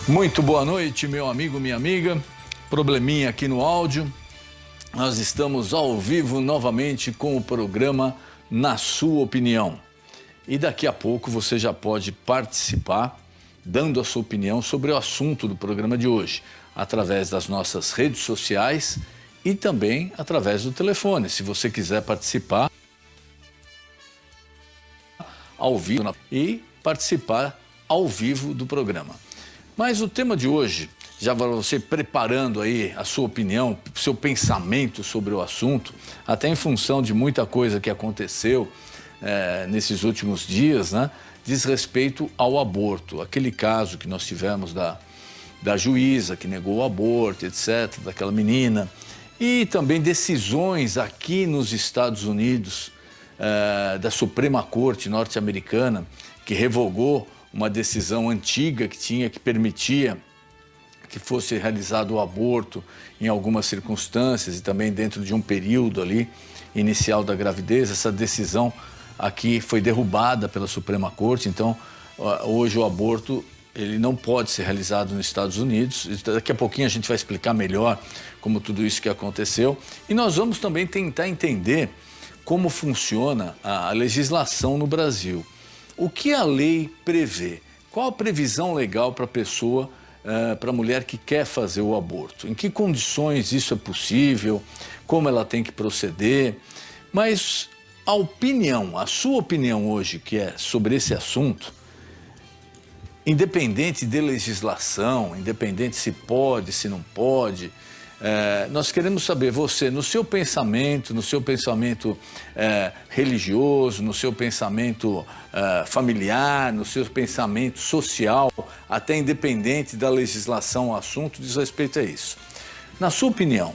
Muito boa noite, meu amigo, minha amiga. Probleminha aqui no áudio. Nós estamos ao vivo novamente com o programa Na Sua Opinião. E daqui a pouco você já pode participar, dando a sua opinião sobre o assunto do programa de hoje, através das nossas redes sociais e também através do telefone. Se você quiser participar ao vivo e participar ao vivo do programa. Mas o tema de hoje, já para você preparando aí a sua opinião, seu pensamento sobre o assunto, até em função de muita coisa que aconteceu nesses últimos dias, né, diz respeito ao aborto. Aquele caso que nós tivemos da juíza que negou o aborto, etc., daquela menina. E também decisões aqui nos Estados Unidos, da Suprema Corte norte-americana, que revogou uma decisão antiga que permitia que fosse realizado o aborto em algumas circunstâncias e também dentro de um período ali inicial da gravidez. Essa decisão aqui foi derrubada pela Suprema Corte, então hoje o aborto ele não pode ser realizado nos Estados Unidos. Daqui a pouquinho a gente vai explicar melhor como tudo isso que aconteceu. E nós vamos também tentar entender como funciona a legislação no Brasil. O que a lei prevê? Qual a previsão legal para a pessoa, para a mulher que quer fazer o aborto? Em que condições isso é possível? Como ela tem que proceder? Mas a sua opinião hoje, que é sobre esse assunto, independente de legislação, independente se pode, se não pode, nós queremos saber, você, no seu pensamento religioso, no seu pensamento familiar, no seu pensamento social, até independente da legislação, o assunto diz respeito a isso. Na sua opinião,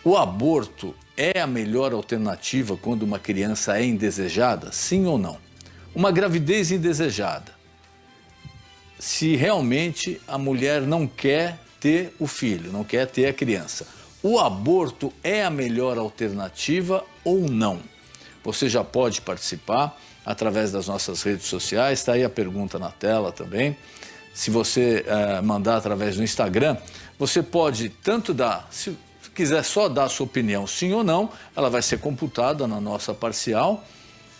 o aborto é a melhor alternativa quando uma criança é indesejada? Sim ou não? Uma gravidez indesejada. Se realmente a mulher não quer ter o filho, não quer ter a criança, o aborto é a melhor alternativa ou não? Você já pode participar através das nossas redes sociais, está aí a pergunta na tela também. Se você mandar através do Instagram, você pode tanto dar, se quiser só dar a sua opinião sim ou não, ela vai ser computada na nossa parcial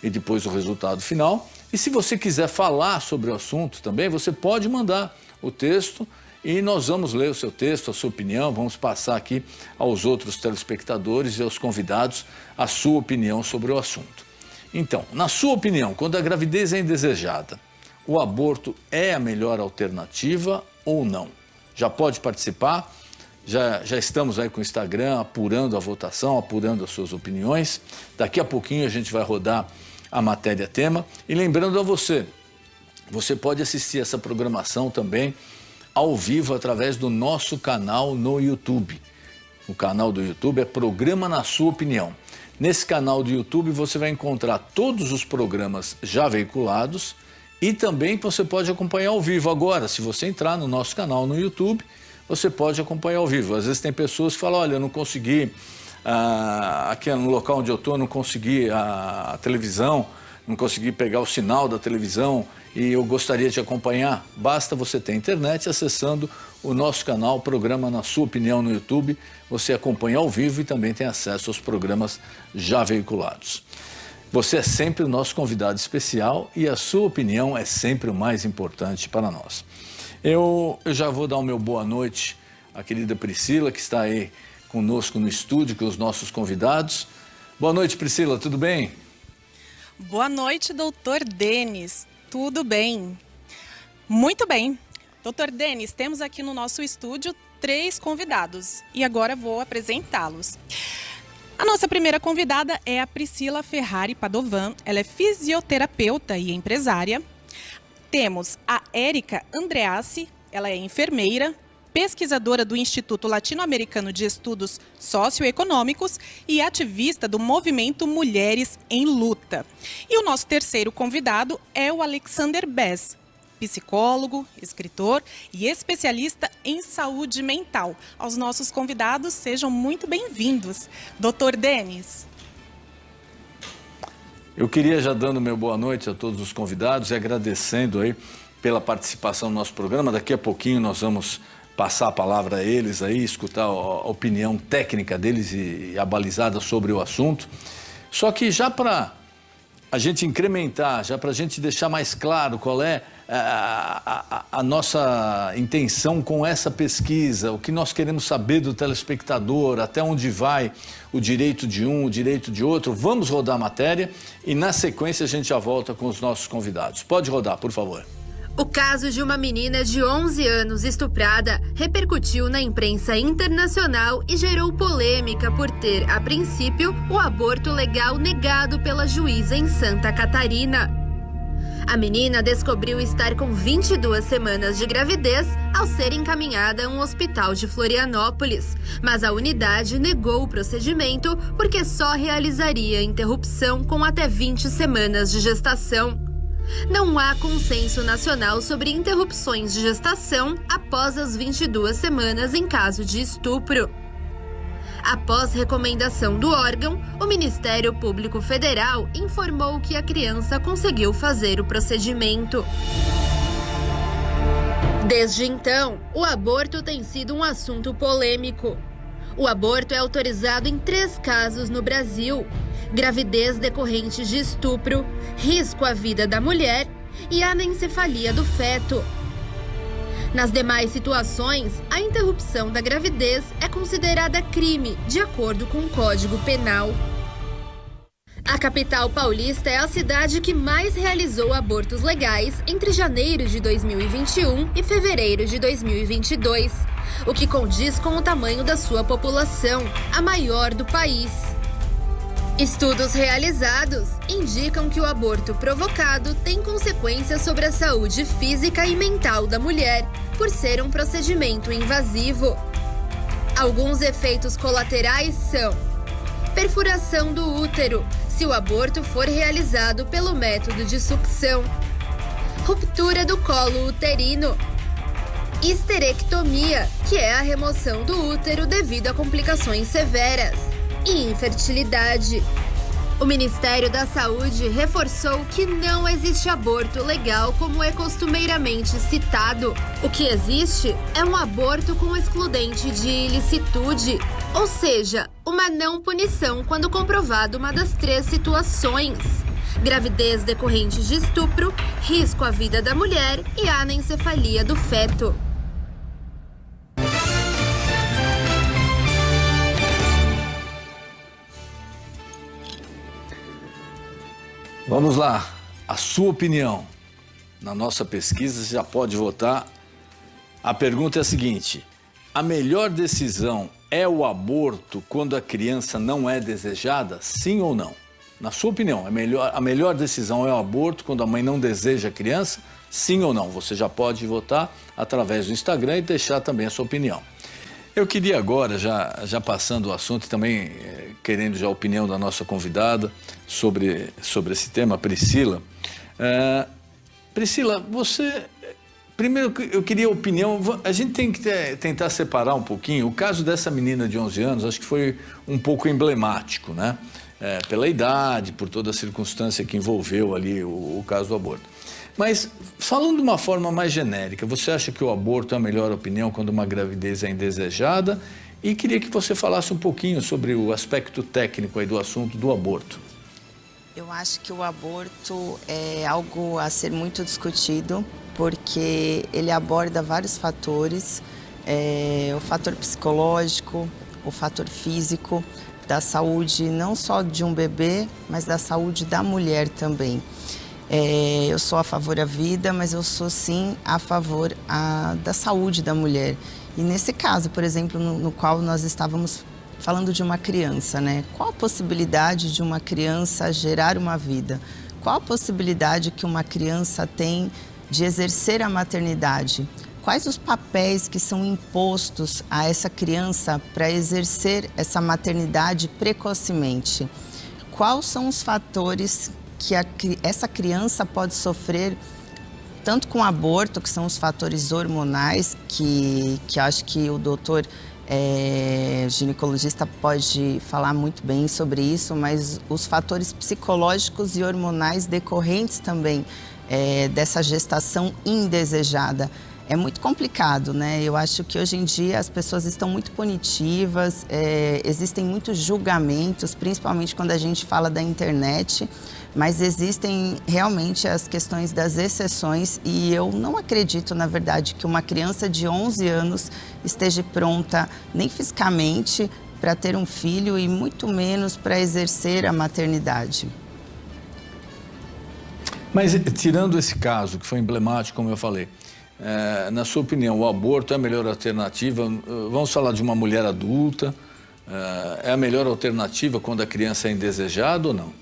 e depois o resultado final. E se você quiser falar sobre o assunto também, você pode mandar o texto e nós vamos ler o seu texto, a sua opinião, vamos passar aqui aos outros telespectadores e aos convidados a sua opinião sobre o assunto. Então, na sua opinião, quando a gravidez é indesejada, o aborto é a melhor alternativa ou não? Já pode participar, já estamos aí com o Instagram apurando a votação, apurando as suas opiniões. Daqui a pouquinho a gente vai rodar a matéria-tema. E lembrando a você, você pode assistir essa programação também ao vivo através do nosso canal no YouTube. O canal do YouTube é Programa Na Sua Opinião. Nesse canal do YouTube você vai encontrar todos os programas já veiculados e também você pode acompanhar ao vivo. Agora, se você entrar no nosso canal no YouTube, você pode acompanhar ao vivo. Às vezes tem pessoas que falam, olha, eu não consegui, aqui no local onde eu estou, não consegui a televisão, não consegui pegar o sinal da televisão e eu gostaria de acompanhar. Basta você ter internet acessando o nosso canal, Programa Na Sua Opinião no YouTube. Você acompanha ao vivo e também tem acesso aos programas já veiculados. Você é sempre o nosso convidado especial e a sua opinião é sempre o mais importante para nós. Eu já vou dar o meu boa noite à querida Priscila, que está aí conosco no estúdio, com os nossos convidados. Boa noite, Priscila, tudo bem? Boa noite, doutor Denis. Tudo bem? Muito bem. Doutor Denis, temos aqui no nosso estúdio 3 convidados e agora vou apresentá-los. A nossa primeira convidada é a Priscila Ferrari Padovan. Ela é fisioterapeuta e empresária. Temos a Érica Andreassi, ela é enfermeira, pesquisadora do Instituto Latino-Americano de Estudos Socioeconômicos e ativista do movimento Mulheres em Luta. E o nosso terceiro convidado é o Alexander Bess, psicólogo, escritor e especialista em saúde mental. Aos nossos convidados, sejam muito bem-vindos. Doutor Denis. Eu queria já dando meu boa noite a todos os convidados e agradecendo aí pela participação no nosso programa. Daqui a pouquinho nós vamos passar a palavra a eles aí, escutar a opinião técnica deles e abalizada sobre o assunto. Só que já para a gente incrementar, já para a gente deixar mais claro qual é a nossa intenção com essa pesquisa, o que nós queremos saber do telespectador, até onde vai o direito de um, o direito de outro, vamos rodar a matéria e na sequência a gente já volta com os nossos convidados. Pode rodar, por favor. O caso de uma menina de 11 anos estuprada repercutiu na imprensa internacional e gerou polêmica por ter, a princípio, o aborto legal negado pela juíza em Santa Catarina. A menina descobriu estar com 22 semanas de gravidez ao ser encaminhada a um hospital de Florianópolis, mas a unidade negou o procedimento porque só realizaria a interrupção com até 20 semanas de gestação. Não há consenso nacional sobre interrupções de gestação após as 22 semanas em caso de estupro. Após recomendação do órgão, o Ministério Público Federal informou que a criança conseguiu fazer o procedimento. Desde então, o aborto tem sido um assunto polêmico. O aborto é autorizado em 3 casos no Brasil: gravidez decorrente de estupro, risco à vida da mulher e anencefalia do feto. Nas demais situações, a interrupção da gravidez é considerada crime, de acordo com o Código Penal. A capital paulista é a cidade que mais realizou abortos legais entre janeiro de 2021 e fevereiro de 2022, o que condiz com o tamanho da sua população, a maior do país. Estudos realizados indicam que o aborto provocado tem consequências sobre a saúde física e mental da mulher, por ser um procedimento invasivo. Alguns efeitos colaterais são: perfuração do útero, se o aborto for realizado pelo método de sucção, ruptura do colo uterino, histerectomia, que é a remoção do útero devido a complicações severas, e infertilidade. O Ministério da Saúde reforçou que não existe aborto legal como é costumeiramente citado. O que existe é um aborto com excludente de ilicitude, ou seja, uma não punição quando comprovado uma das 3 situações: gravidez decorrente de estupro, risco à vida da mulher e anencefalia do feto. Vamos lá, a sua opinião. Na nossa pesquisa você já pode votar. A pergunta é a seguinte: a melhor decisão é o aborto quando a criança não é desejada? Sim ou não? Na sua opinião, a melhor decisão é o aborto quando a mãe não deseja a criança? Sim ou não? Você já pode votar através do Instagram e deixar também a sua opinião. Eu queria agora, já passando o assunto e também querendo já a opinião da nossa convidada sobre esse tema, Priscila. Priscila, você... Primeiro, eu queria a opinião... A gente tem que tentar separar um pouquinho. O caso dessa menina de 11 anos, acho que foi um pouco emblemático, né? Pela idade, por toda a circunstância que envolveu ali o caso do aborto. Mas, falando de uma forma mais genérica, você acha que o aborto é a melhor opinião quando uma gravidez é indesejada? E queria que você falasse um pouquinho sobre o aspecto técnico aí do assunto do aborto. Eu acho que o aborto é algo a ser muito discutido, porque ele aborda vários fatores, o fator psicológico, o fator físico, da saúde não só de um bebê, mas da saúde da mulher também. Eu sou a favor da vida, mas eu sou sim a favor da saúde da mulher. E nesse caso, por exemplo, no qual nós estávamos falando de uma criança, né? Qual a possibilidade de uma criança gerar uma vida? Qual a possibilidade que uma criança tem de exercer a maternidade? Quais os papéis que são impostos a essa criança para exercer essa maternidade precocemente? Quais são os fatores que essa criança pode sofrer, tanto com aborto, que são os fatores hormonais, que acho que o doutor ginecologista pode falar muito bem sobre isso, mas os fatores psicológicos e hormonais decorrentes também dessa gestação indesejada. É muito complicado, né? Eu acho que hoje em dia as pessoas estão muito punitivas, existem muitos julgamentos, principalmente quando a gente fala da internet, mas existem realmente as questões das exceções e eu não acredito, na verdade, que uma criança de 11 anos esteja pronta nem fisicamente para ter um filho e muito menos para exercer a maternidade. Mas tirando esse caso, que foi emblemático, como eu falei, na sua opinião, o aborto é a melhor alternativa? Vamos falar de uma mulher adulta, é a melhor alternativa quando a criança é indesejada ou não?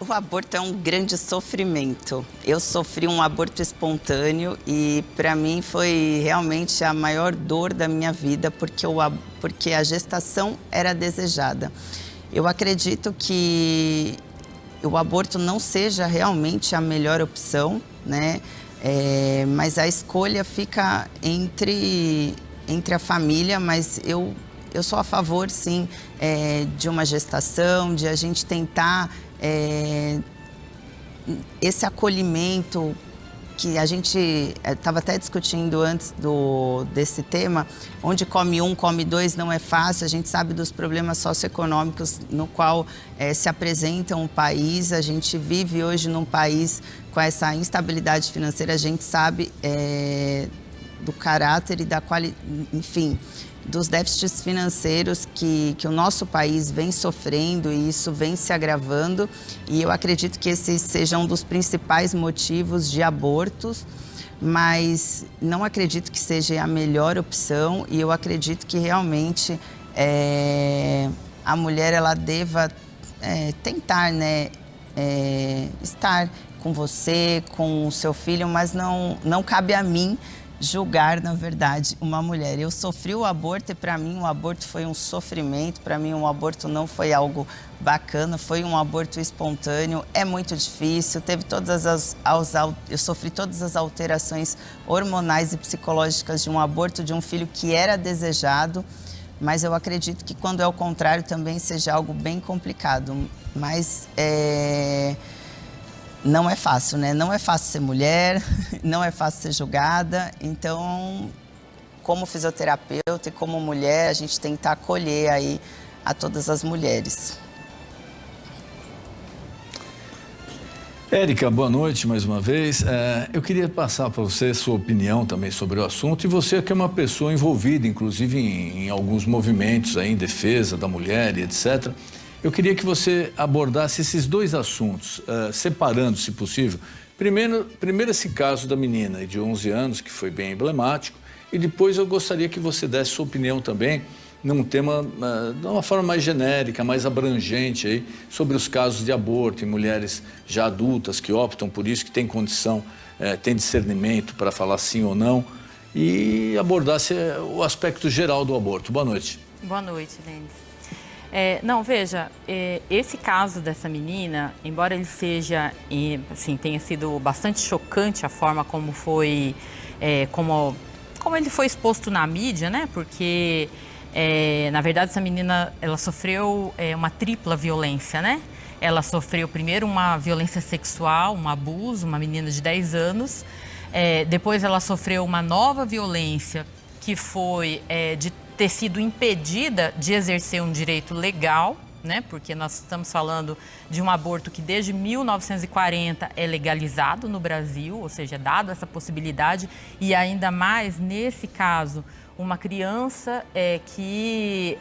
O aborto é um grande sofrimento. Eu sofri um aborto espontâneo e para mim foi realmente a maior dor da minha vida porque a gestação era desejada. Eu acredito que o aborto não seja realmente a melhor opção, né? Mas a escolha fica entre a família, mas eu sou a favor, sim, de uma gestação, de a gente tentar esse acolhimento que a gente estava até discutindo antes desse tema, onde come um, come dois, não é fácil, a gente sabe dos problemas socioeconômicos no qual se apresenta um país, a gente vive hoje num país com essa instabilidade financeira, a gente sabe do caráter e da qualidade, enfim, dos déficits financeiros que o nosso país vem sofrendo e isso vem se agravando. E eu acredito que esse seja um dos principais motivos de abortos, mas não acredito que seja a melhor opção e eu acredito que realmente a mulher ela deva tentar, né, estar com você, com o seu filho, mas não cabe a mim julgar, na verdade, uma mulher. Eu sofri o aborto e para mim o aborto foi um sofrimento, para mim o aborto não foi algo bacana, foi um aborto espontâneo, é muito difícil, eu sofri todas as alterações hormonais e psicológicas de um aborto de um filho que era desejado, mas eu acredito que quando é o contrário também seja algo bem complicado, mas não é fácil, né? Não é fácil ser mulher, não é fácil ser julgada. Então, como fisioterapeuta e como mulher, a gente tenta acolher aí a todas as mulheres. Érica, boa noite mais uma vez. Eu queria passar para você sua opinião também sobre o assunto. E você que é uma pessoa envolvida, inclusive, em alguns movimentos aí, em defesa da mulher e etc., eu queria que você abordasse esses dois assuntos, separando, se possível. Primeiro esse caso da menina de 11 anos, que foi bem emblemático, e depois eu gostaria que você desse sua opinião também num tema, de uma forma mais genérica, mais abrangente, aí, sobre os casos de aborto em mulheres já adultas que optam por isso, que têm condição, têm discernimento para falar sim ou não, e abordasse o aspecto geral do aborto. Boa noite. Boa noite, Denis. Não, veja, esse caso dessa menina, embora ele seja, assim, tenha sido bastante chocante a forma como foi, como ele foi exposto na mídia, né? Porque, na verdade, essa menina, ela sofreu uma tripla violência, né? Ela sofreu primeiro uma violência sexual, um abuso, uma menina de 10 anos. Depois ela sofreu uma nova violência, que foi de ter sido impedida de exercer um direito legal, né? Porque nós estamos falando de um aborto que desde 1940 é legalizado no Brasil, ou seja, é dado essa possibilidade, e ainda mais nesse caso, uma criança que,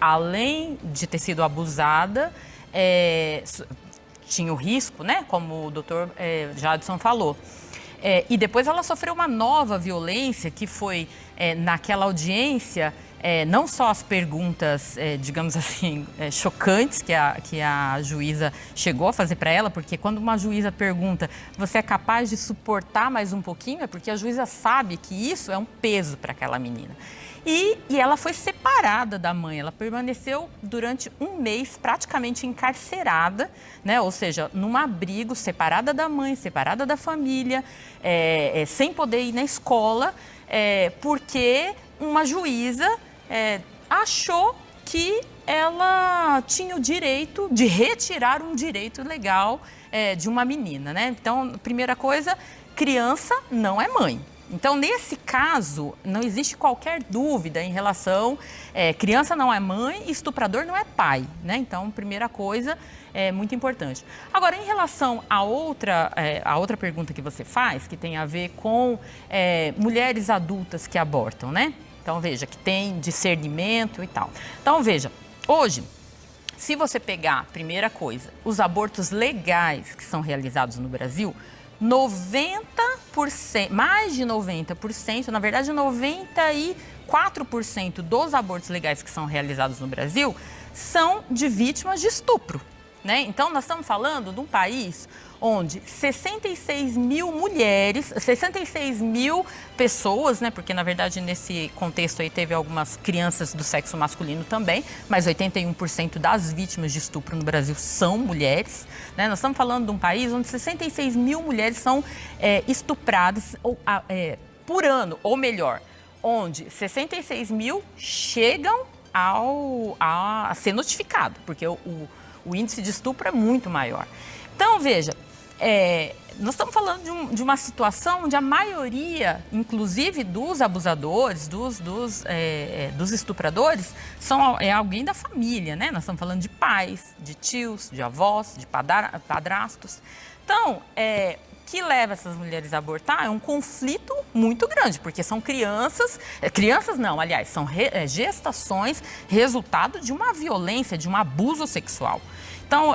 além de ter sido abusada, tinha o risco, né? Como o doutor Jadson falou. E depois ela sofreu uma nova violência, que foi naquela audiência, não só as perguntas, digamos assim, chocantes que a juíza chegou a fazer para ela, porque quando uma juíza pergunta, você é capaz de suportar mais um pouquinho? É porque a juíza sabe que isso é um peso para aquela menina. E ela foi separada da mãe, ela permaneceu durante um mês praticamente encarcerada, né? Ou seja, num abrigo, separada da mãe, separada da família, sem poder ir na escola, porque uma juíza achou que ela tinha o direito de retirar um direito legal de uma menina, né? Então, primeira coisa, criança não é mãe. Então, nesse caso, não existe qualquer dúvida em relação... criança não é mãe e estuprador não é pai, né? Então, primeira coisa, é muito importante. Agora, em relação à outra pergunta que você faz, que tem a ver com mulheres adultas que abortam, né? Então, veja, que tem discernimento e tal. Então, veja, hoje, se você pegar, primeira coisa, os abortos legais que são realizados no Brasil... 90%, mais de 90%, na verdade 94% dos abortos legais que são realizados no Brasil são de vítimas de estupro, né? Então nós estamos falando de um país onde 66 mil mulheres, 66 mil pessoas, né? Porque na verdade nesse contexto aí teve algumas crianças do sexo masculino também, mas 81% das vítimas de estupro no Brasil são mulheres, né? Nós estamos falando de um país onde 66 mil mulheres são estupradas por ano, ou melhor, onde 66 mil chegam a ser notificado, porque o índice de estupro é muito maior. Então, veja, nós estamos falando de uma situação onde a maioria, inclusive dos abusadores, dos estupradores, é alguém da família, né? Nós estamos falando de pais, de tios, de avós, de padrastos. Então, o que leva essas mulheres a abortar é um conflito muito grande, porque são crianças não, aliás, são gestações resultado de uma violência, de um abuso sexual. Então,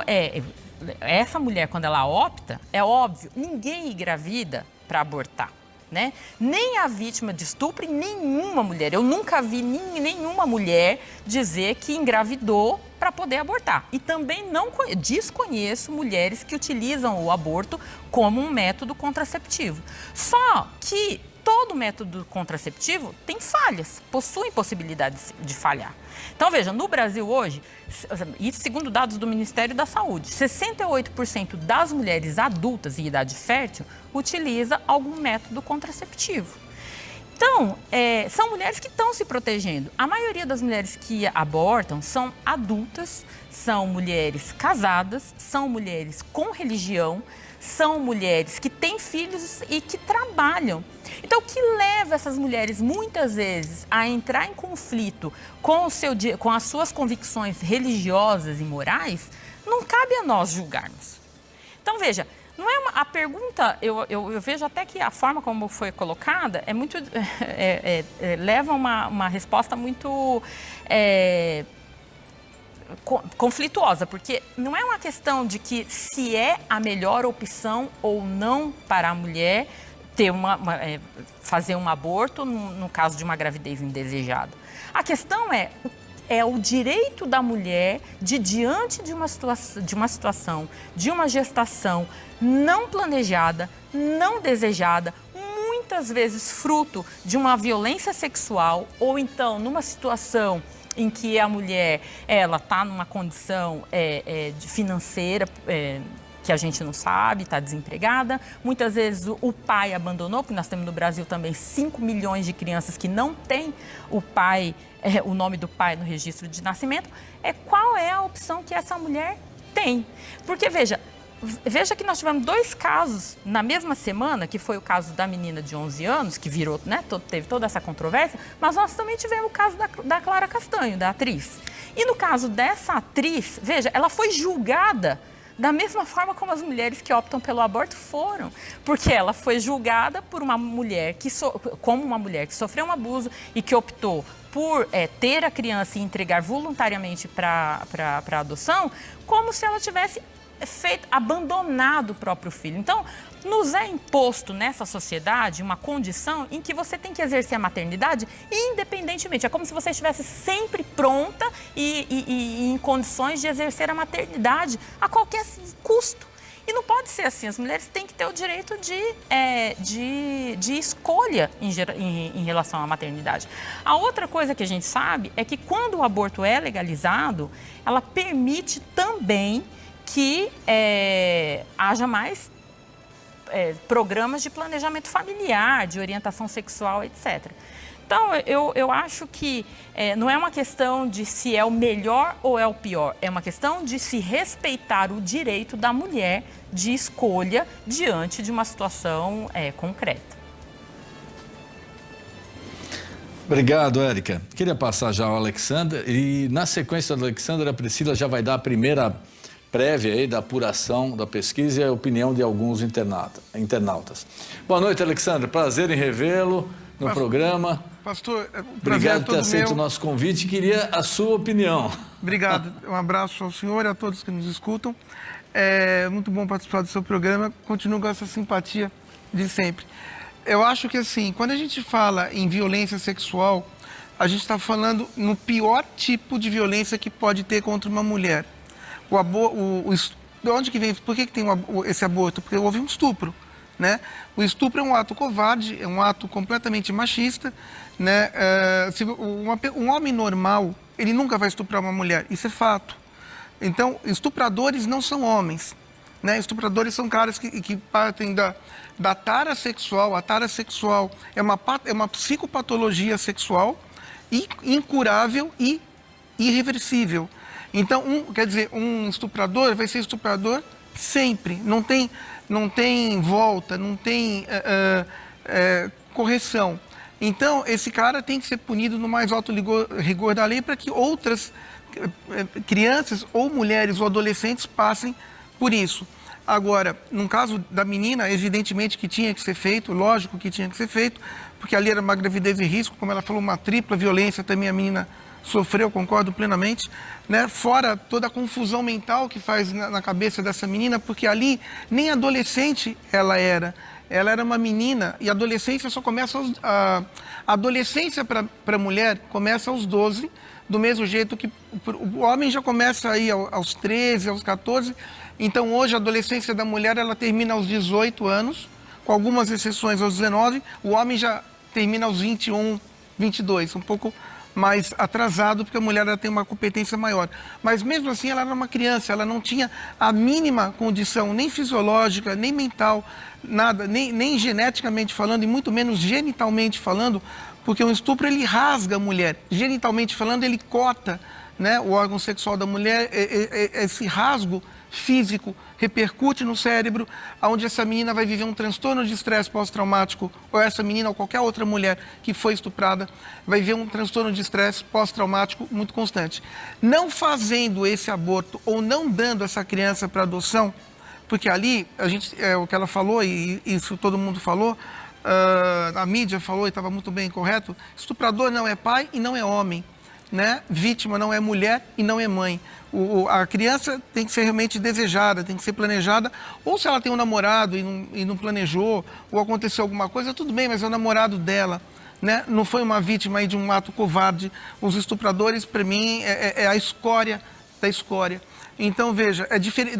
essa mulher, quando ela opta, é óbvio, ninguém engravida para abortar, né? Nem a vítima de estupro e nenhuma mulher. Eu nunca vi nenhuma mulher dizer que engravidou para poder abortar. E também desconheço mulheres que utilizam o aborto como um método contraceptivo. Só que todo método contraceptivo tem falhas, possui possibilidades de falhar. Então, veja, no Brasil hoje, e segundo dados do Ministério da Saúde, 68% das mulheres adultas em idade fértil utiliza algum método contraceptivo. Então, são mulheres que estão se protegendo. A maioria das mulheres que abortam são adultas, são mulheres casadas, são mulheres com religião, são mulheres que têm filhos e que trabalham. Então, o que leva essas mulheres, muitas vezes, a entrar em conflito com as suas convicções religiosas e morais, não cabe a nós julgarmos. Então, veja, não é a pergunta, eu vejo até que a forma como foi colocada é muito, leva uma resposta muito conflituosa, porque não é uma questão de que se é a melhor opção ou não para a mulher fazer um aborto no caso de uma gravidez indesejada. A questão é o direito da mulher de, diante de uma situação, de uma gestação não planejada, não desejada, muitas vezes fruto de uma violência sexual ou então numa situação em que a mulher está numa condição financeira que a gente não sabe, está desempregada. Muitas vezes o pai abandonou, porque nós temos no Brasil também 5 milhões de crianças que não têm o nome do pai no registro de nascimento. Qual é a opção que essa mulher tem? Porque, veja que nós tivemos 2 casos na mesma semana, que foi o caso da menina de 11 anos, que virou, né, teve toda essa controvérsia, mas nós também tivemos o caso da Clara Castanho, da atriz. E no caso dessa atriz, veja, ela foi julgada da mesma forma como as mulheres que optam pelo aborto foram, porque ela foi julgada por uma mulher como uma mulher que sofreu um abuso e que optou por ter a criança e entregar voluntariamente para adoção, como se ela tivesse abandonado o próprio filho. Então, nos é imposto nessa sociedade uma condição em que você tem que exercer a maternidade independentemente. É como se você estivesse sempre pronta e em condições de exercer a maternidade a qualquer custo. E não pode ser assim. As mulheres têm que ter o direito de escolha em relação à maternidade. A outra coisa que a gente sabe é que quando o aborto é legalizado, ela permite também que haja mais programas de planejamento familiar, de orientação sexual, etc. Então, eu acho que não é uma questão de se é o melhor ou é o pior. É uma questão de se respeitar o direito da mulher de escolha diante de uma situação concreta. Obrigado, Érica. Queria passar já ao Alexandre e, na sequência do Alexandre, a Priscila já vai dar a primeira prévia aí da apuração da pesquisa e a opinião de alguns internautas. Boa noite, Alexandre. Prazer em revê-lo no programa. Pastor, obrigado por ter aceito o nosso convite. Queria a sua opinião. Obrigado. Um abraço ao senhor e a todos que nos escutam. É muito bom participar do seu programa. Continuo com essa simpatia de sempre. Eu acho que, assim, quando a gente fala em violência sexual, a gente está falando no pior tipo de violência que pode ter contra uma mulher. De onde que vem? Por que tem esse aborto? Porque houve um estupro, né? O estupro é um ato covarde, é um ato completamente machista, né? Um homem normal, ele nunca vai estuprar uma mulher, isso é fato. Então, estupradores não são homens, né? Estupradores são caras que partem da tara sexual. A tara sexual é uma psicopatologia sexual incurável e irreversível. Então, quer dizer, um estuprador vai ser estuprador sempre, não tem volta, não tem correção. Então, esse cara tem que ser punido no mais alto rigor da lei para que outras crianças ou mulheres ou adolescentes passem por isso. Agora, no caso da menina, evidentemente que tinha que ser feito, lógico que tinha que ser feito, porque ali era uma gravidez de risco, como ela falou, uma tripla violência também a menina sofreu, concordo plenamente, né? Fora toda a confusão mental que faz na cabeça dessa menina, porque ali nem adolescente ela era uma menina, e a adolescência só começa a adolescência para a mulher começa aos 12, do mesmo jeito que o homem já começa aí aos 13, aos 14. Então hoje a adolescência da mulher ela termina aos 18 anos, com algumas exceções aos 19, o homem já termina aos 21, 22, um pouco mais atrasado, porque a mulher ela tem uma competência maior. Mas mesmo assim ela era uma criança, ela não tinha a mínima condição, nem fisiológica, nem mental, nada, nem geneticamente falando, e muito menos genitalmente falando, porque um estupro ele rasga a mulher. Genitalmente falando, ele corta, né, o órgão sexual da mulher, esse rasgo físico repercute no cérebro, onde essa menina vai viver um transtorno de estresse pós-traumático, ou essa menina ou qualquer outra mulher que foi estuprada vai viver um transtorno de estresse pós-traumático muito constante. Não fazendo esse aborto ou não dando essa criança para adoção, porque ali, o que ela falou, e isso todo mundo falou, a mídia falou e estava muito bem correto, estuprador não é pai e não é homem, né? Vítima não é mulher e não é mãe. A criança tem que ser realmente desejada, tem que ser planejada, ou se ela tem um namorado e não planejou, ou aconteceu alguma coisa, tudo bem, mas é o namorado dela, né? Não foi uma vítima aí de um ato covarde. Os estupradores, para mim, é a escória da escória. Então, veja, é diferente,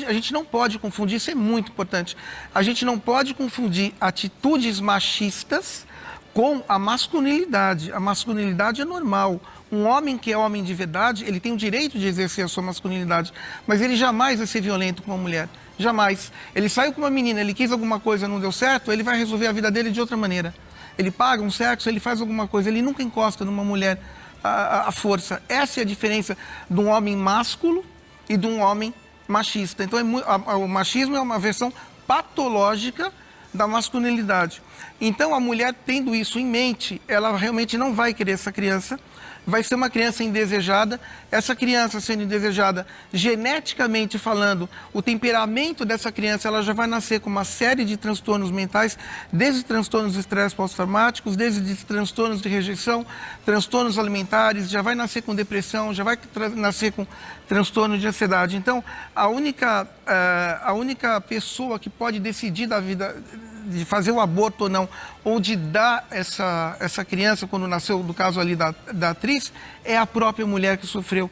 a gente não pode confundir, isso é muito importante, a gente não pode confundir atitudes machistas com a masculinidade. A masculinidade é normal. Um homem que é homem de verdade, ele tem o direito de exercer a sua masculinidade, mas ele jamais vai ser violento com uma mulher. Jamais. Ele saiu com uma menina, ele quis alguma coisa, não deu certo, ele vai resolver a vida dele de outra maneira. Ele paga um sexo, ele faz alguma coisa, ele nunca encosta numa mulher à força. Essa é a diferença de um homem másculo e de um homem machista. Então, o machismo é uma versão patológica da masculinidade. Então, a mulher tendo isso em mente, ela realmente não vai querer essa criança, vai ser uma criança indesejada. Essa criança sendo indesejada, geneticamente falando, o temperamento dessa criança, ela já vai nascer com uma série de transtornos mentais, desde transtornos de estresse pós-traumáticos, desde transtornos de rejeição, transtornos alimentares, já vai nascer com depressão, já vai nascer com transtorno de ansiedade. Então, a única pessoa que pode decidir da vida, de fazer o aborto ou não, ou de dar essa criança quando nasceu, no caso ali da atriz, é a própria mulher que sofreu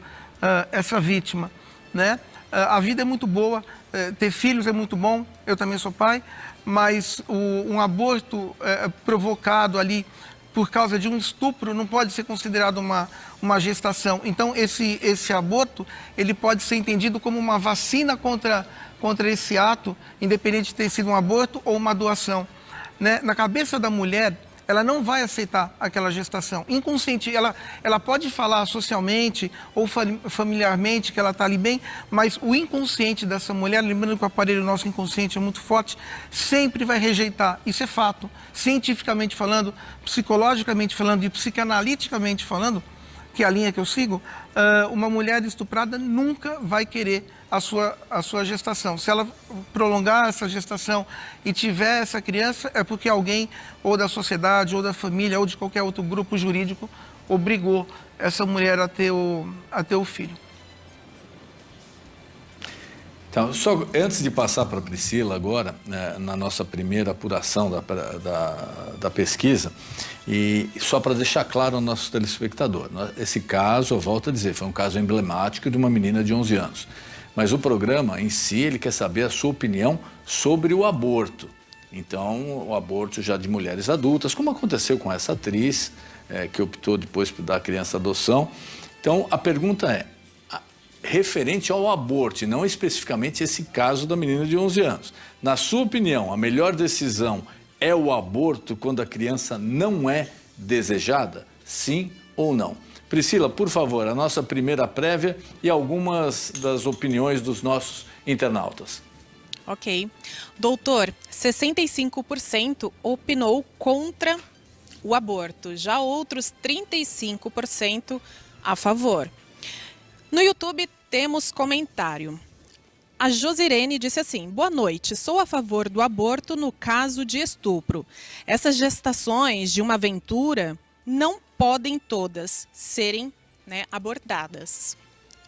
essa vítima, né? A vida é muito boa, ter filhos é muito bom, eu também sou pai, mas um aborto provocado ali por causa de um estupro não pode ser considerado uma gestação. Então, esse aborto, ele pode ser entendido como uma vacina contra esse ato, independente de ter sido um aborto ou uma doação, né? Na cabeça da mulher, ela não vai aceitar aquela gestação. Inconsciente, ela pode falar socialmente ou familiarmente que ela está ali bem, mas o inconsciente dessa mulher, lembrando que o aparelho nosso inconsciente é muito forte, sempre vai rejeitar. Isso é fato. Cientificamente falando, psicologicamente falando e psicanaliticamente falando, que é a linha que eu sigo, uma mulher estuprada nunca vai querer a sua gestação. Se ela prolongar essa gestação e tiver essa criança, é porque alguém, ou da sociedade, ou da família, ou de qualquer outro grupo jurídico, obrigou essa mulher a ter o filho. Então, só antes de passar para a Priscila agora, na nossa primeira apuração da pesquisa, e só para deixar claro ao nosso telespectador, esse caso, eu volto a dizer, foi um caso emblemático de uma menina de 11 anos. Mas o programa em si, ele quer saber a sua opinião sobre o aborto. Então, o aborto já de mulheres adultas, como aconteceu com essa atriz, que optou depois por dar a criança à adoção. Então, a pergunta é, referente ao aborto, e não especificamente esse caso da menina de 11 anos. Na sua opinião, a melhor decisão é o aborto quando a criança não é desejada? Sim ou não? Priscila, por favor, a nossa primeira prévia e algumas das opiniões dos nossos internautas. Ok. Doutor, 65% opinou contra o aborto, já outros 35% a favor. No YouTube temos comentário. A Josirene disse assim: boa noite, sou a favor do aborto no caso de estupro. Essas gestações de uma aventura não podem todas serem, abortadas,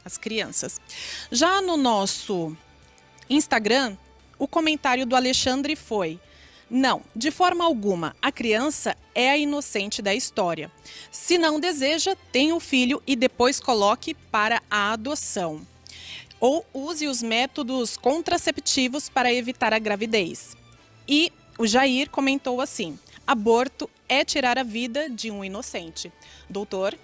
as crianças. Já no nosso Instagram, o comentário do Alexandre foi: não, de forma alguma, a criança é a inocente da história. Se não deseja, tenha o filho e depois coloque para a adoção. Ou use os métodos contraceptivos para evitar a gravidez. E o Jair comentou assim: aborto é tirar a vida de um inocente. Doutor?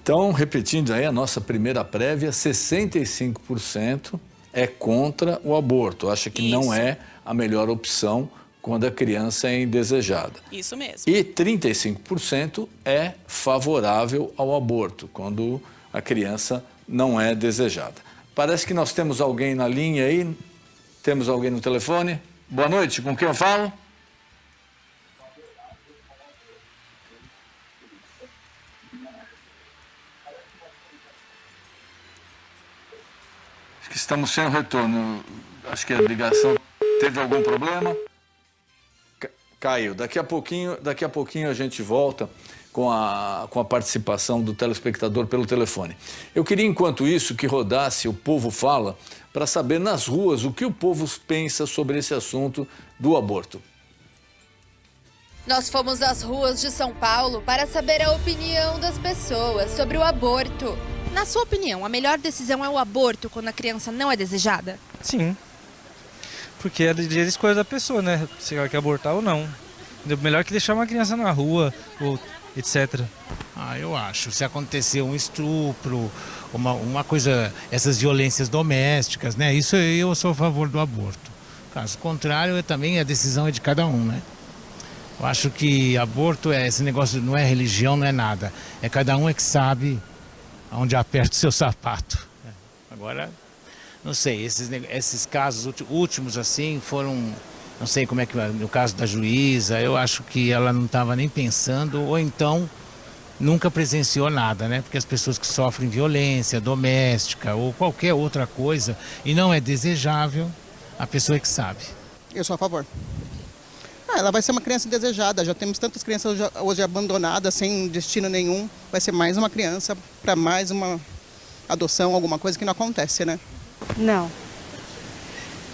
Então, repetindo aí a nossa primeira prévia, 65% é contra o aborto. Acha que não é a melhor opção quando a criança é indesejada. Isso mesmo. E 35% é favorável ao aborto, quando a criança não é desejada. Parece que nós temos alguém na linha aí. Temos alguém no telefone. Boa noite, com quem eu falo? Acho que estamos sem retorno. Acho que a ligação teve algum problema. Caiu. Daqui a pouquinho a gente volta com a participação do telespectador pelo telefone. Eu queria, enquanto isso, que rodasse o Povo Fala para saber nas ruas o que o povo pensa sobre esse assunto do aborto. Nós fomos às ruas de São Paulo para saber a opinião das pessoas sobre o aborto. Na sua opinião, a melhor decisão é o aborto quando a criança não é desejada? Sim. Porque é de escolha da pessoa, né? Se ela quer abortar ou não. Melhor que deixar uma criança na rua, ou etc. Eu acho. Se acontecer um estupro, uma coisa, essas violências domésticas, né? Isso eu sou a favor do aborto. Caso contrário, também a decisão é de cada um, né? Eu acho que aborto esse negócio não é religião, não é nada. É cada um que sabe onde aperta o seu sapato. Agora, não sei, esses casos últimos assim foram, não sei como é que no caso da juíza, eu acho que ela não estava nem pensando, ou então nunca presenciou nada, né? Porque as pessoas que sofrem violência doméstica ou qualquer outra coisa e não é desejável, a pessoa é que sabe. Eu sou a favor. Ela vai ser uma criança indesejada, já temos tantas crianças hoje abandonadas, sem destino nenhum, vai ser mais uma criança para mais uma adoção, alguma coisa que não acontece, né? Não,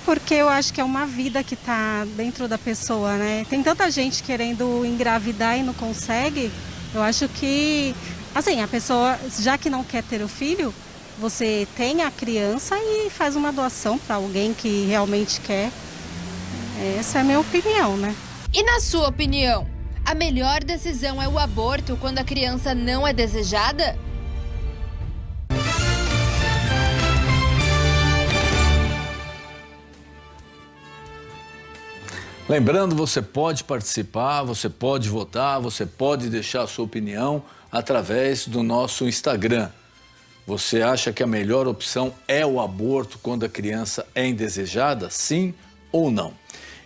porque eu acho que é uma vida que está dentro da pessoa, né? Tem tanta gente querendo engravidar e não consegue. Eu acho que, assim, a pessoa, já que não quer ter o filho, você tem a criança e faz uma doação para alguém que realmente quer. Essa é a minha opinião, né? E na sua opinião, a melhor decisão é o aborto quando a criança não é desejada? Lembrando, você pode participar, você pode votar, você pode deixar a sua opinião através do nosso Instagram. Você acha que a melhor opção é o aborto quando a criança é indesejada? Sim ou não?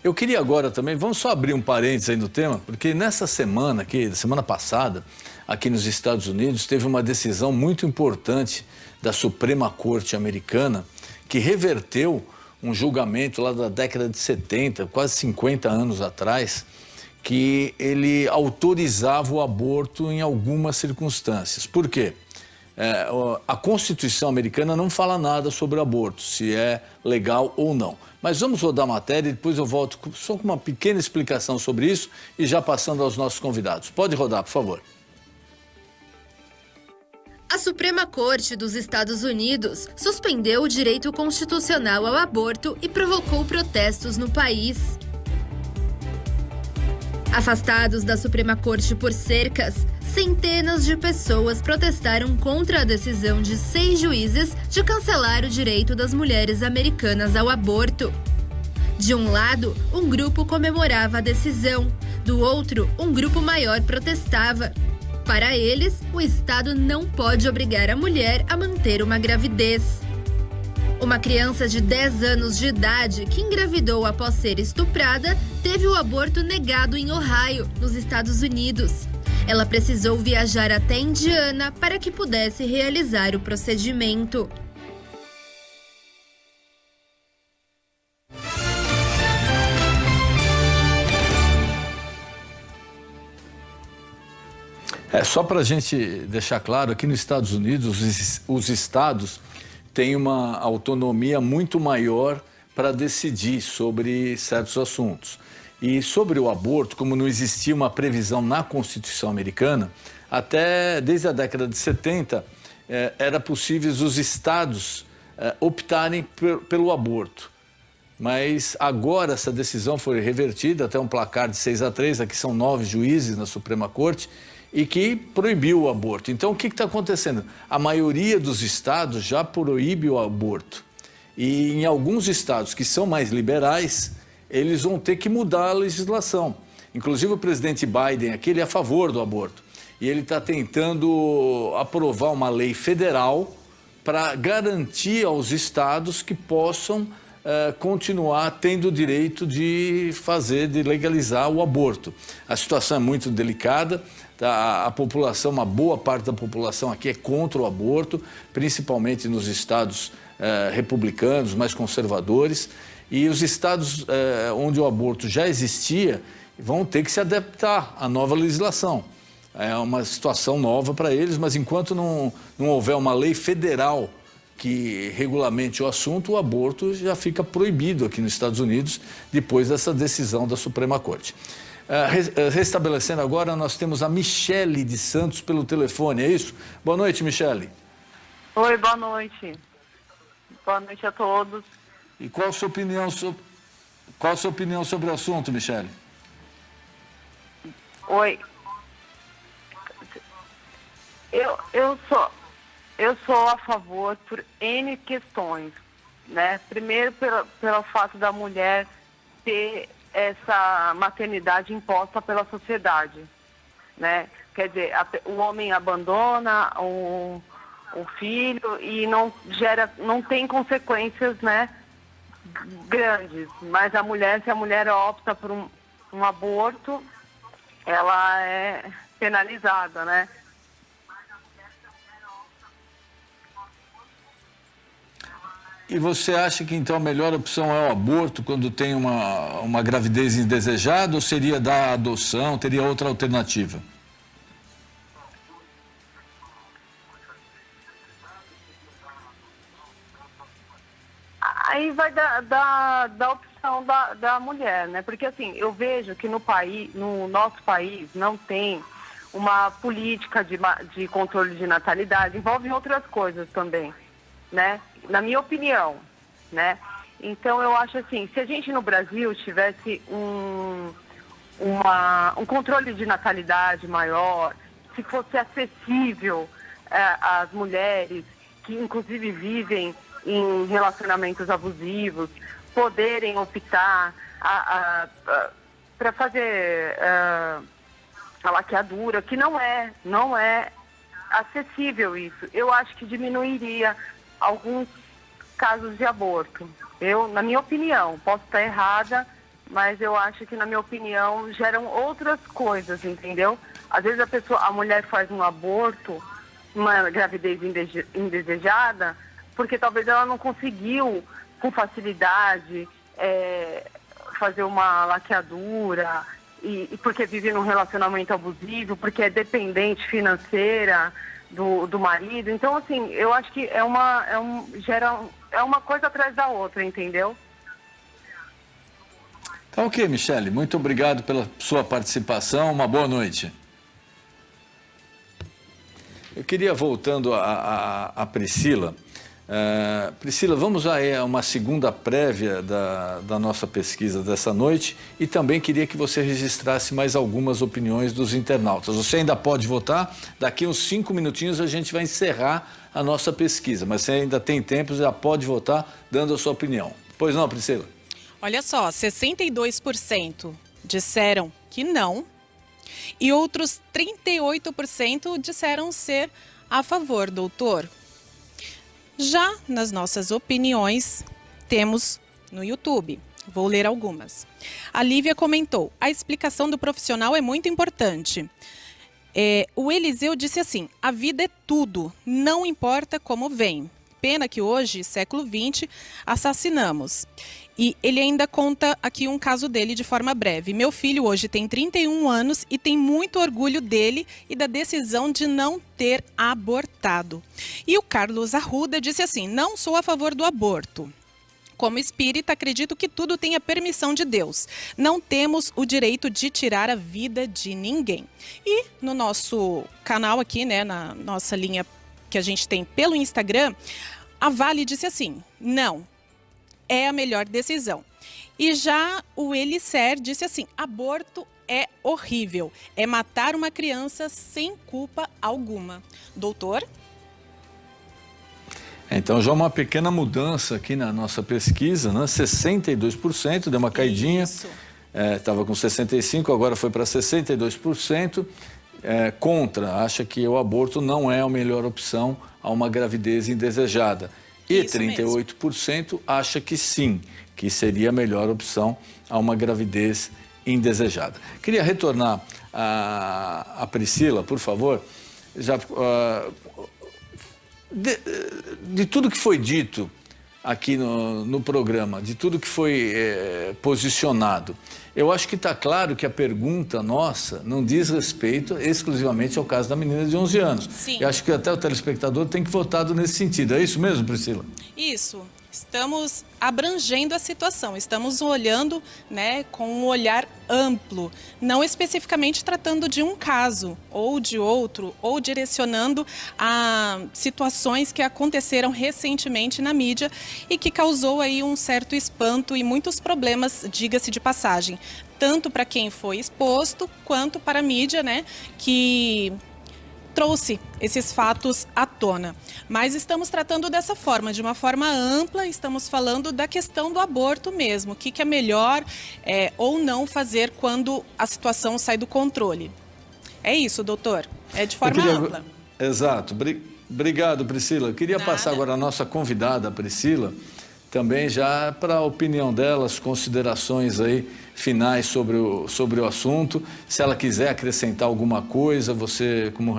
Eu queria agora também, vamos só abrir um parênteses aí no tema, porque nessa semana aqui, semana passada, aqui nos Estados Unidos, teve uma decisão muito importante da Suprema Corte americana que reverteu um julgamento lá da década de 70, quase 50 anos atrás, que ele autorizava o aborto em algumas circunstâncias. Por quê? A Constituição americana não fala nada sobre aborto, se é legal ou não. Mas vamos rodar a matéria e depois eu volto só com uma pequena explicação sobre isso e já passando aos nossos convidados. Pode rodar, por favor. A Suprema Corte dos Estados Unidos suspendeu o direito constitucional ao aborto e provocou protestos no país. Afastados da Suprema Corte por cercas, centenas de pessoas protestaram contra a decisão de 6 juízes de cancelar o direito das mulheres americanas ao aborto. De um lado, um grupo comemorava a decisão, do outro, um grupo maior protestava. Para eles, o Estado não pode obrigar a mulher a manter uma gravidez. Uma criança de 10 anos de idade que engravidou após ser estuprada teve o aborto negado em Ohio, nos Estados Unidos. Ela precisou viajar até Indiana para que pudesse realizar o procedimento. Só para a gente deixar claro, aqui nos Estados Unidos, os estados têm uma autonomia muito maior para decidir sobre certos assuntos. E sobre o aborto, como não existia uma previsão na Constituição americana, até desde a década de 70, era possível os estados optarem pelo aborto. Mas agora essa decisão foi revertida até um placar de 6-3, aqui são 9 juízes na Suprema Corte, e que proibiu o aborto. Então, o que está acontecendo? A maioria dos estados já proíbe o aborto. E em alguns estados que são mais liberais, eles vão ter que mudar a legislação. Inclusive, o presidente Biden aqui, ele é a favor do aborto. E ele está tentando aprovar uma lei federal para garantir aos estados que possam continuar tendo o direito de legalizar o aborto. A situação é muito delicada. A população, uma boa parte da população aqui é contra o aborto, principalmente nos estados republicanos, mais conservadores, e os estados onde o aborto já existia vão ter que se adaptar à nova legislação. É uma situação nova para eles, mas enquanto não houver uma lei federal que regulamente o assunto, o aborto já fica proibido aqui nos Estados Unidos depois dessa decisão da Suprema Corte. Restabelecendo agora, nós temos a Michele de Santos pelo telefone, é isso? Boa noite, Michele. Oi, boa noite. Boa noite a todos. E qual a sua opinião sobre o assunto, Michele? Oi. Eu sou a favor por N questões, né? Primeiro, pelo fato da mulher ter essa maternidade imposta pela sociedade, né? Quer dizer, o homem abandona o filho e não tem consequências, né, grandes. Mas se a mulher opta por um aborto, ela é penalizada, né? E você acha que então a melhor opção é o aborto quando tem uma gravidez indesejada ou seria dar adoção, teria outra alternativa? Aí vai da opção da mulher, né? Porque assim, eu vejo que no nosso país não tem uma política de controle de natalidade, envolve outras coisas também, né? Na minha opinião, né? Então eu acho assim, se a gente no Brasil tivesse um controle de natalidade maior, se fosse acessível às mulheres que inclusive vivem em relacionamentos abusivos, poderem optar para fazer a laqueadura, que não é acessível isso. Eu acho que diminuiria alguns casos de aborto. Eu, na minha opinião, posso estar errada, mas eu acho que, na minha opinião, geram outras coisas, entendeu? Às vezes a mulher faz um aborto, uma gravidez indesejada, porque talvez ela não conseguiu, com facilidade, fazer uma laqueadura, e porque vive num relacionamento abusivo, porque é dependente financeira do marido. Então, assim, eu acho que é uma coisa atrás da outra, entendeu? Tá ok, Michele. Muito obrigado pela sua participação. Uma boa noite. Eu queria, voltando a Priscila. Priscila, vamos a uma segunda prévia da nossa pesquisa dessa noite e também queria que você registrasse mais algumas opiniões dos internautas. Você ainda pode votar, daqui uns 5 minutinhos a gente vai encerrar a nossa pesquisa, mas você ainda tem tempo, já pode votar dando a sua opinião. Pois não, Priscila? Olha só, 62% disseram que não e outros 38% disseram ser a favor, doutor. Já nas nossas opiniões, temos no YouTube. Vou ler algumas. A Lívia comentou: a explicação do profissional é muito importante. O Eliseu disse assim: a vida é tudo, não importa como vem. Pena que hoje, século XX, assassinamos. E ele ainda conta aqui um caso dele de forma breve. Meu filho hoje tem 31 anos e tem muito orgulho dele e da decisão de não ter abortado. E o Carlos Arruda disse assim: não sou a favor do aborto. Como espírita, acredito que tudo tem a permissão de Deus. Não temos o direito de tirar a vida de ninguém. E no nosso canal aqui, né, na nossa linha que a gente tem pelo Instagram, a Vale disse assim: não, é a melhor decisão. E já o Elicer disse assim: aborto é horrível, é matar uma criança sem culpa alguma. Doutor? Então já uma pequena mudança aqui na nossa pesquisa, né? 62%, deu uma caidinha, estava com 65%, agora foi para 62%, contra, acha que o aborto não é a melhor opção a uma gravidez indesejada. E 38% acha que sim, que seria a melhor opção a uma gravidez indesejada. Queria retornar a Priscila, por favor, já... De tudo que foi dito aqui no programa, de tudo que foi posicionado, eu acho que está claro que a pergunta nossa não diz respeito exclusivamente ao caso da menina de 11 anos. Sim. Eu acho que até o telespectador tem que votar nesse sentido. É isso mesmo, Priscila? Isso. Estamos abrangendo a situação, estamos olhando, né, com um olhar amplo, não especificamente tratando de um caso ou de outro, ou direcionando a situações que aconteceram recentemente na mídia e que causou aí um certo espanto e muitos problemas, diga-se de passagem, tanto para quem foi exposto quanto para a mídia, né, que trouxe esses fatos à tona. Mas estamos tratando dessa forma, de uma forma ampla, estamos falando da questão do aborto mesmo, o que é melhor ou não fazer quando a situação sai do controle. É isso, doutor, é de forma ampla. Exato, obrigado, Priscila. Eu queria passar agora a nossa convidada, a Priscila, também já para a opinião dela, as considerações aí finais sobre o assunto. Se ela quiser acrescentar alguma coisa, você, como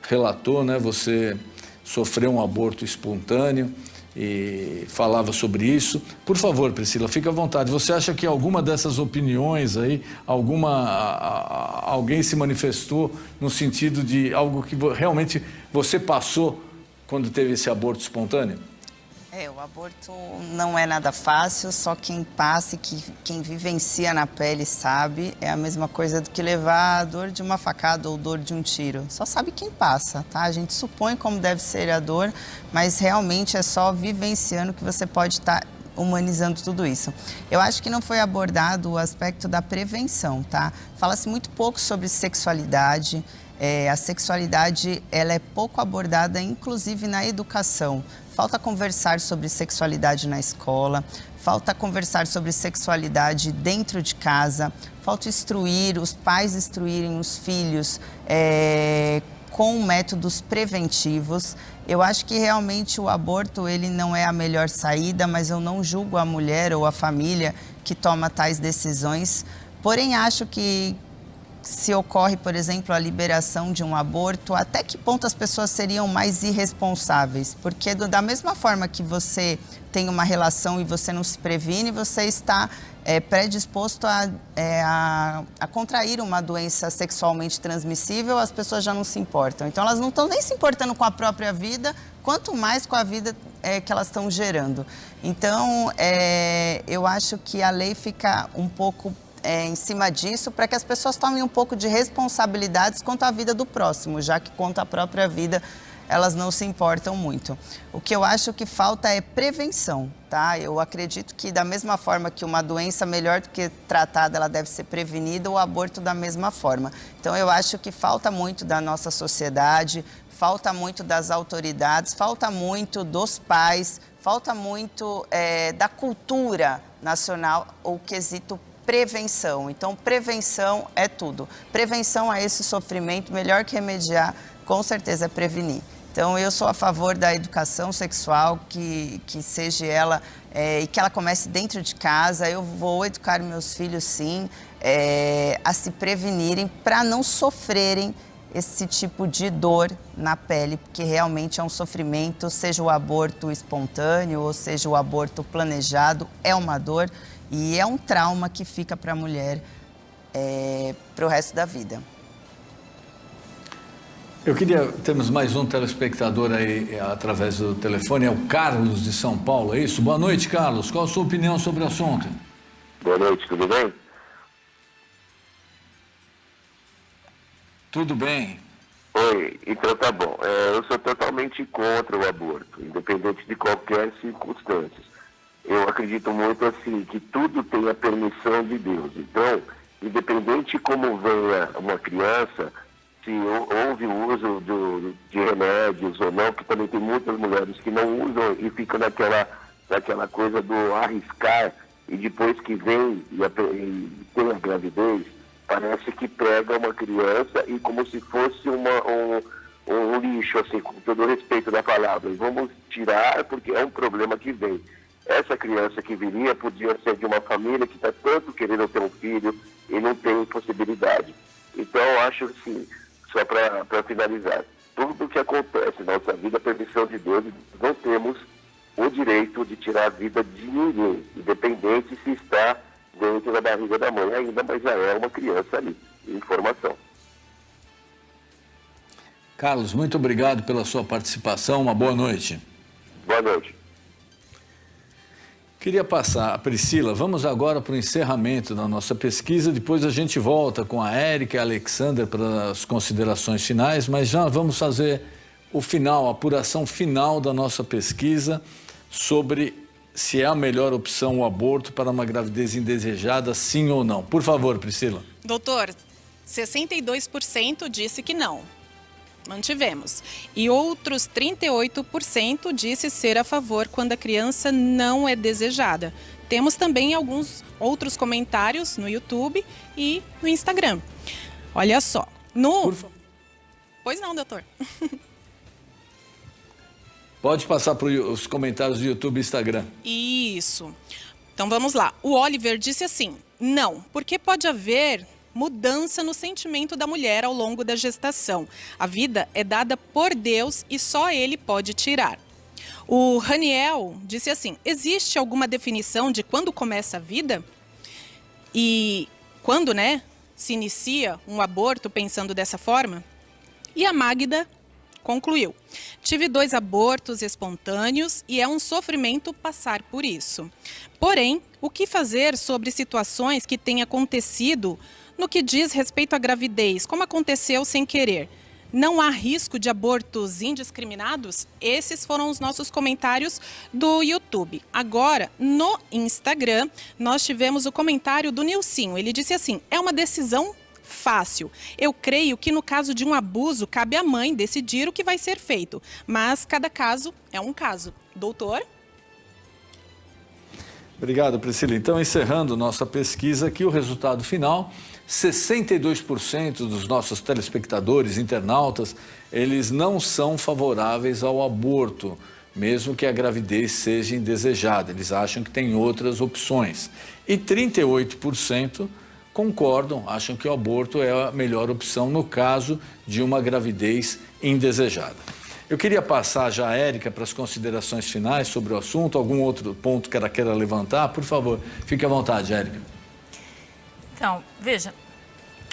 relatou, né, você sofreu um aborto espontâneo e falava sobre isso. Por favor, Priscila, fique à vontade. Você acha que alguma dessas opiniões aí, alguém se manifestou no sentido de algo que realmente você passou quando teve esse aborto espontâneo? O aborto não é nada fácil, só quem passa e quem vivencia na pele sabe. É a mesma coisa do que levar a dor de uma facada ou dor de um tiro. Só sabe quem passa, tá? A gente supõe como deve ser a dor, mas realmente é só vivenciando que você pode estar humanizando tudo isso. Eu acho que não foi abordado o aspecto da prevenção, tá? Fala-se muito pouco sobre sexualidade. A sexualidade ela é pouco abordada, inclusive na educação. falta conversar sobre sexualidade na escola, falta conversar sobre sexualidade dentro de casa, falta instruir, os pais instruírem os filhos com métodos preventivos. Eu acho que realmente o aborto ele não é a melhor saída, mas eu não julgo a mulher ou a família que toma tais decisões. Porém, acho que se ocorre, por exemplo, a liberação de um aborto, até que ponto as pessoas seriam mais irresponsáveis? Porque da mesma forma que você tem uma relação e você não se previne, você está predisposto a contrair uma doença sexualmente transmissível, as pessoas já não se importam. Então, elas não estão nem se importando com a própria vida, quanto mais com a vida que elas estão gerando. Então, eu acho que a lei fica um pouco em cima disso, para que as pessoas tomem um pouco de responsabilidades quanto à vida do próximo, já que quanto à própria vida elas não se importam muito. O que eu acho que falta é prevenção, tá? Eu acredito que da mesma forma que uma doença melhor do que tratada, ela deve ser prevenida, o aborto da mesma forma. Então eu acho que falta muito da nossa sociedade, falta muito das autoridades, falta muito dos pais, falta muito da cultura nacional, o quesito prevenção. Então, prevenção é tudo. Prevenção a esse sofrimento, melhor que remediar, com certeza é prevenir. Então, eu sou a favor da educação sexual, que seja ela, e que ela comece dentro de casa. Eu vou educar meus filhos, sim, a se prevenirem para não sofrerem esse tipo de dor na pele, porque realmente é um sofrimento, seja o aborto espontâneo ou seja o aborto planejado, é uma dor. E é um trauma que fica para a mulher para o resto da vida. Temos mais um telespectador aí através do telefone, é o Carlos de São Paulo, é isso? Boa noite, Carlos. Qual a sua opinião sobre o assunto? Boa noite, tudo bem? Tudo bem. Oi, então tá bom. Eu sou totalmente contra o aborto, independente de qualquer circunstância. Eu acredito muito assim, que tudo tem a permissão de Deus. Então, independente como venha uma criança, se houve o uso de remédios ou não, que também tem muitas mulheres que não usam e ficam naquela coisa do arriscar, e depois que vem e tem a gravidez, parece que pega uma criança e como se fosse um lixo, assim, com todo o respeito da palavra. E vamos tirar porque é um problema que vem. Essa criança que viria podia ser de uma família que está tanto querendo ter um filho e não tem possibilidade. Então, eu acho assim, só para finalizar, tudo que acontece na nossa vida é permissão de Deus, não temos o direito de tirar a vida de ninguém, independente se está dentro da barriga da mãe ainda, mas já é uma criança ali. Informação. Carlos, muito obrigado pela sua participação, uma boa noite. Boa noite. Queria passar a Priscila, vamos agora para o encerramento da nossa pesquisa, depois a gente volta com a Érica e a Alexandra para as considerações finais, mas já vamos fazer o final, a apuração final da nossa pesquisa sobre se é a melhor opção o aborto para uma gravidez indesejada, sim ou não. Por favor, Priscila. Doutor, 62% disse que não. Mantivemos. E outros 38% disse ser a favor quando a criança não é desejada. Temos também alguns outros comentários no YouTube e no Instagram. Olha só. Pois não, doutor. Pode passar para os comentários do YouTube e Instagram. Isso. Então vamos lá. O Oliver disse assim: não, porque pode haver mudança no sentimento da mulher ao longo da gestação. A vida é dada por Deus e só Ele pode tirar. O Raniel disse assim: existe alguma definição de quando começa a vida? E quando, se inicia um aborto pensando dessa forma? E a Magda concluiu: tive 2 abortos espontâneos e é um sofrimento passar por isso. Porém, o que fazer sobre situações que têm acontecido no que diz respeito à gravidez, como aconteceu sem querer? Não há risco de abortos indiscriminados? Esses foram os nossos comentários do YouTube. Agora, no Instagram, nós tivemos o comentário do Nilcinho. Ele disse assim: é uma decisão Fácil. Eu creio que no caso de um abuso, cabe à mãe decidir o que vai ser feito. Mas cada caso é um caso. Doutor? Obrigado, Priscila. Então, encerrando nossa pesquisa aqui, o resultado final, 62% dos nossos telespectadores, internautas, eles não são favoráveis ao aborto, mesmo que a gravidez seja indesejada. Eles acham que tem outras opções. E 38% concordam, acham que o aborto é a melhor opção no caso de uma gravidez indesejada. Eu queria passar já a Érica para as considerações finais sobre o assunto. Algum outro ponto que ela queira levantar? Por favor, fique à vontade, Érica. Então, veja,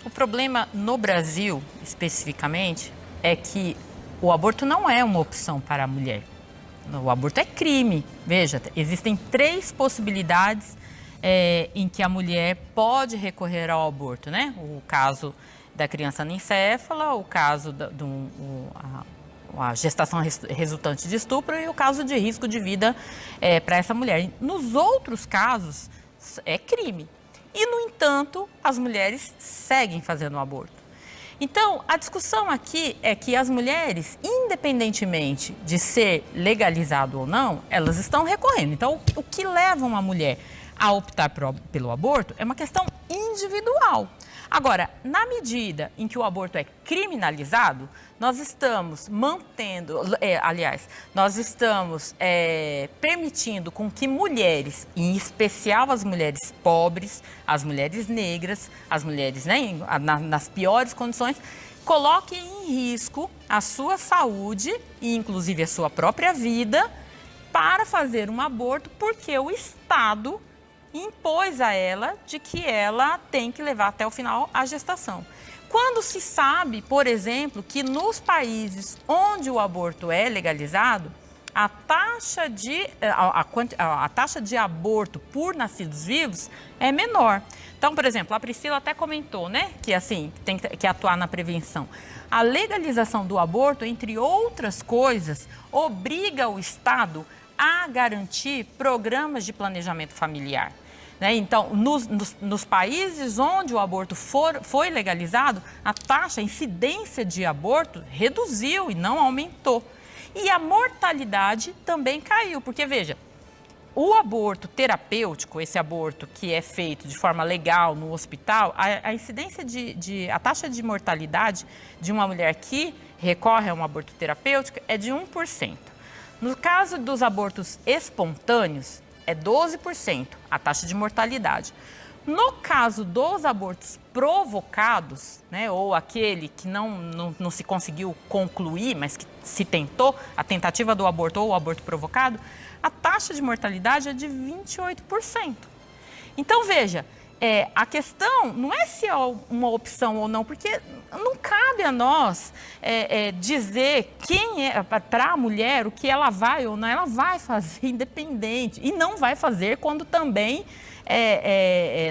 o problema no Brasil, especificamente, é que o aborto não é uma opção para a mulher. O aborto é crime. Veja, existem 3 possibilidades em que a mulher pode recorrer ao aborto, né? O caso da criança anencéfala, o caso a gestação resultante de estupro e o caso de risco de vida para essa mulher. Nos outros casos, é crime. E, no entanto, as mulheres seguem fazendo o aborto. Então, a discussão aqui é que as mulheres, independentemente de ser legalizado ou não, elas estão recorrendo. Então, o que leva uma mulher a optar pelo aborto é uma questão individual. Agora, na medida em que o aborto é criminalizado, nós estamos nós estamos permitindo com que mulheres, em especial as mulheres pobres, as mulheres negras, as mulheres nas piores condições, coloquem em risco a sua saúde e inclusive a sua própria vida para fazer um aborto, porque o Estado impôs a ela de que ela tem que levar até o final a gestação. Quando se sabe, por exemplo, que nos países onde o aborto é legalizado, a taxa de aborto por nascidos vivos é menor. Então, por exemplo, a Priscila até comentou, né, que assim, tem que atuar na prevenção. A legalização do aborto, entre outras coisas, obriga o Estado a garantir programas de planejamento familiar. Né? Então, nos países onde o aborto foi legalizado, a incidência de aborto reduziu e não aumentou. E a mortalidade também caiu, porque, veja, o aborto terapêutico, esse aborto que é feito de forma legal no hospital, a incidência a taxa de mortalidade de uma mulher que recorre a um aborto terapêutico é de 1%. No caso dos abortos espontâneos, é 12% a taxa de mortalidade. No caso dos abortos provocados, né, ou aquele que não se conseguiu concluir, mas que se tentou, a tentativa do aborto ou o aborto provocado, a taxa de mortalidade é de 28%. Então, veja, a questão não é se é uma opção ou não, porque não cabe a nós dizer quem é para a mulher o que ela vai ou não. Ela vai fazer independente e não vai fazer quando também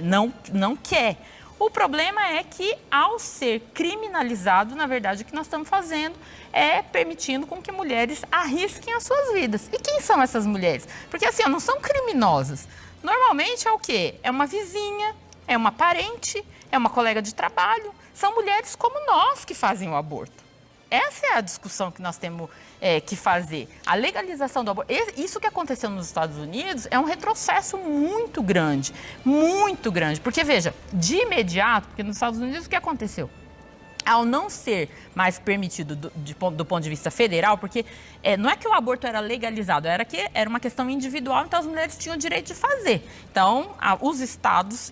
não quer. O problema é que, ao ser criminalizado, na verdade, o que nós estamos fazendo é permitindo com que mulheres arrisquem as suas vidas. E quem são essas mulheres? Porque, assim, não são criminosas. Normalmente é o quê? É uma vizinha, é uma parente, é uma colega de trabalho. São mulheres como nós que fazem o aborto. Essa é a discussão que nós temos que fazer. A legalização do aborto, isso que aconteceu nos Estados Unidos é um retrocesso muito grande, porque, veja, de imediato, porque nos Estados Unidos o que aconteceu? Ao não ser mais permitido do ponto de vista federal, porque não é que o aborto era legalizado, era uma questão individual, então as mulheres tinham o direito de fazer. Então, os estados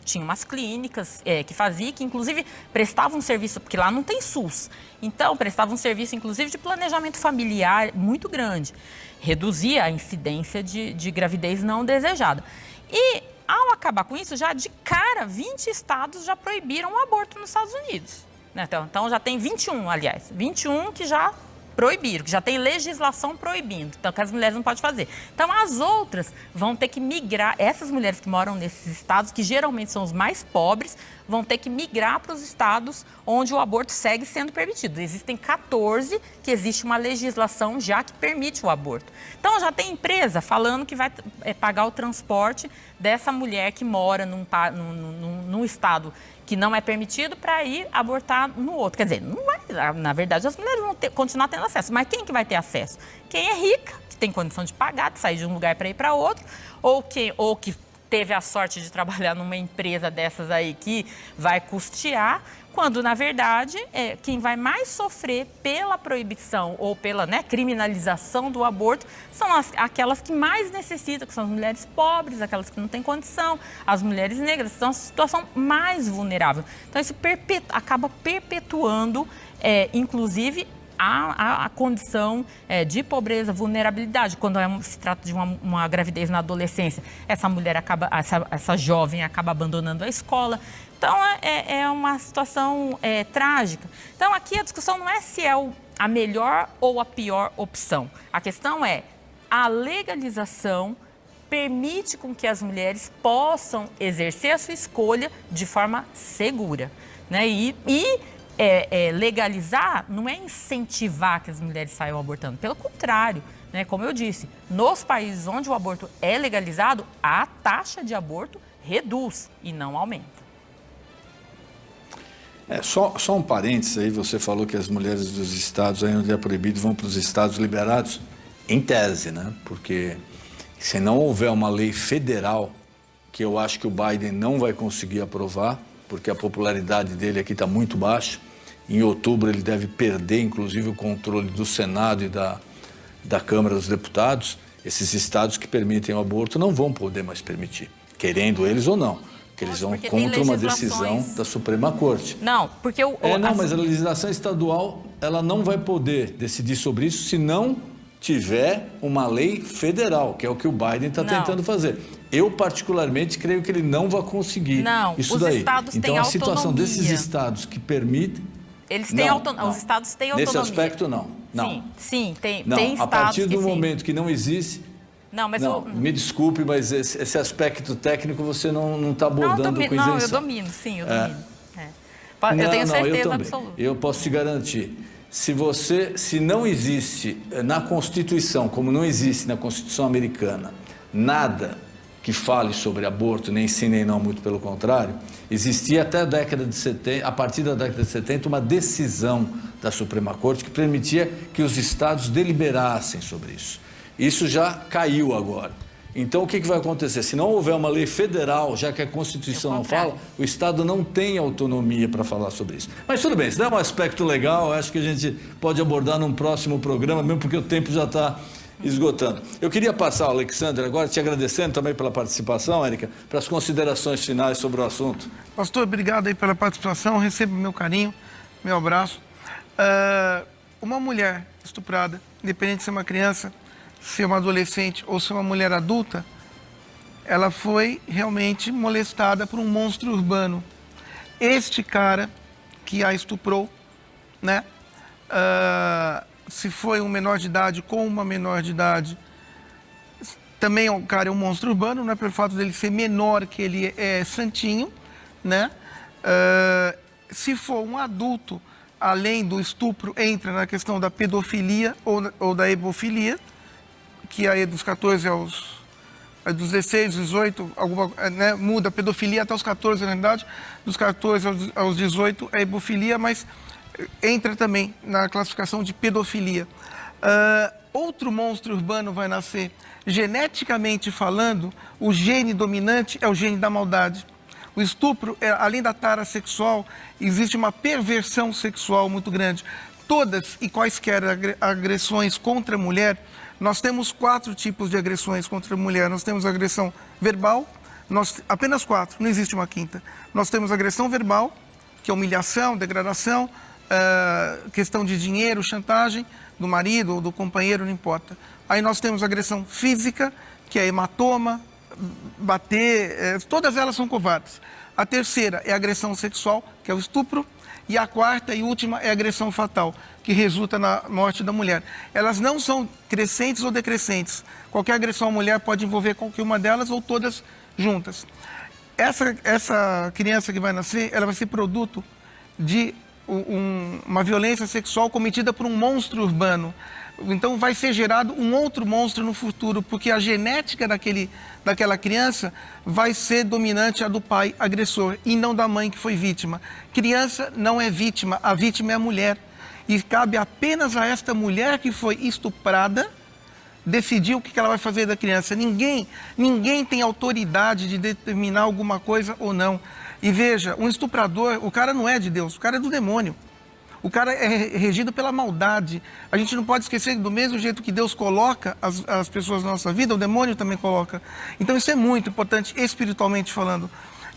tinham umas clínicas que faziam, que inclusive prestavam um serviço, porque lá não tem SUS, então prestavam um serviço inclusive de planejamento familiar muito grande, reduzia a incidência de gravidez não desejada. E, ao acabar com isso, já de cara, 20 estados já proibiram o aborto nos Estados Unidos. Então, já tem 21 que já proibiram, que já tem legislação proibindo, então que as mulheres não podem fazer. Então, as outras vão ter que migrar, essas mulheres que moram nesses estados, que geralmente são os mais pobres, vão ter que migrar para os estados onde o aborto segue sendo permitido. Existem 14 que existe uma legislação já que permite o aborto. Então, já tem empresa falando que vai pagar o transporte dessa mulher que mora num estado que não é permitido para ir abortar no outro. Quer dizer, não vai, na verdade, as mulheres vão continuar tendo acesso. Mas quem que vai ter acesso? Quem é rica, que tem condição de pagar, de sair de um lugar para ir para outro, ou que teve a sorte de trabalhar numa empresa dessas aí que vai custear, quando, na verdade, quem vai mais sofrer pela proibição ou pela criminalização do aborto são aquelas que mais necessitam, que são as mulheres pobres, aquelas que não têm condição, as mulheres negras, que estão em situação mais vulnerável. Então, isso acaba perpetuando, inclusive, a condição de pobreza, vulnerabilidade. Quando se trata de uma gravidez na adolescência, essa mulher essa jovem acaba abandonando a escola. Então, é uma situação trágica. Então, aqui a discussão não é se é a melhor ou a pior opção. A questão é a legalização permite com que as mulheres possam exercer a sua escolha de forma segura, né? Legalizar não é incentivar que as mulheres saiam abortando. Pelo contrário, né? Como eu disse, nos países onde o aborto é legalizado, a taxa de aborto reduz e não aumenta. Só um parênteses aí, você falou que as mulheres dos estados aí onde é proibido vão para os estados liberados, em tese, né? Porque se não houver uma lei federal, que eu acho que o Biden não vai conseguir aprovar, porque a popularidade dele aqui está muito baixa. Em outubro ele deve perder, inclusive, o controle do Senado e da Câmara dos Deputados. Esses estados que permitem o aborto não vão poder mais permitir, querendo eles ou não, porque eles vão contra uma decisão da Suprema Corte. Não, porque mas a legislação estadual ela não vai poder decidir sobre isso se não tiver uma lei federal, que é o que o Biden está tentando fazer. Eu, particularmente, creio que ele não vai conseguir isso daí. Então, a situação desses estados que permitem... Eles têm autonomia. Os estados têm autonomia. Nesse aspecto, não. Sim, tem estados a partir do momento que não existe... me desculpe, mas esse aspecto técnico você não está abordando com isenção. Eu domino, sim, eu domino. Eu tenho certeza absoluta. Eu posso te garantir. Se não existe na Constituição, como não existe na Constituição americana, nada que fale sobre aborto, nem sim nem não, muito pelo contrário, existia até a partir da década de 70, uma decisão da Suprema Corte que permitia que os estados deliberassem sobre isso. Isso já caiu agora. Então, o que vai acontecer? Se não houver uma lei federal, já que a Constituição não fala, o Estado não tem autonomia para falar sobre isso. Mas tudo bem, isso dá um aspecto legal, acho que a gente pode abordar num próximo programa, mesmo porque o tempo já está esgotando. Eu queria passar ao Alexandre agora, te agradecendo também pela participação, Érica, para as considerações finais sobre o assunto. Pastor, obrigado aí pela participação, recebo meu carinho, meu abraço. Uma mulher estuprada, independente de ser uma criança, ser uma adolescente ou ser uma mulher adulta, ela foi realmente molestada por um monstro urbano. Este cara que a estuprou, né? Se foi um menor de idade com uma menor de idade, também o cara é um monstro urbano, não é pelo fato dele ser menor que ele é santinho, né? Se for um adulto, além do estupro, entra na questão da pedofilia ou da hemofilia, que aí dos 14 aos dos 16, 18, muda a pedofilia até os 14, na verdade, dos 14 aos 18 é hemofilia, mas entra também na classificação de pedofilia. Outro monstro urbano vai nascer. Geneticamente falando, o gene dominante é o gene da maldade. O estupro, além da tara sexual, existe uma perversão sexual muito grande. Todas e quaisquer agressões contra a mulher, nós temos 4 tipos de agressões contra a mulher. Nós temos a agressão verbal, apenas 4, não existe uma quinta. Nós temos a agressão verbal, que é humilhação, degradação, questão de dinheiro, chantagem do marido ou do companheiro, não importa. Aí nós temos a agressão física, que é hematoma, bater, todas elas são covardes. A terceira é a agressão sexual, que é o estupro. E a quarta e última é a agressão fatal, que resulta na morte da mulher. Elas não são crescentes ou decrescentes. Qualquer agressão à mulher pode envolver qualquer uma delas ou todas juntas. Essa criança que vai nascer, ela vai ser produto de uma violência sexual cometida por um monstro urbano. Então vai ser gerado um outro monstro no futuro, porque a genética daquela criança vai ser dominante a do pai agressor e não da mãe que foi vítima. Criança não é vítima, a vítima é a mulher. E cabe apenas a esta mulher que foi estuprada decidir o que ela vai fazer da criança. Ninguém tem autoridade de determinar alguma coisa ou não. E veja, um estuprador, o cara não é de Deus, o cara é do demônio. O cara é regido pela maldade. A gente não pode esquecer que do mesmo jeito que Deus coloca as pessoas na nossa vida, o demônio também coloca. Então isso é muito importante, espiritualmente falando.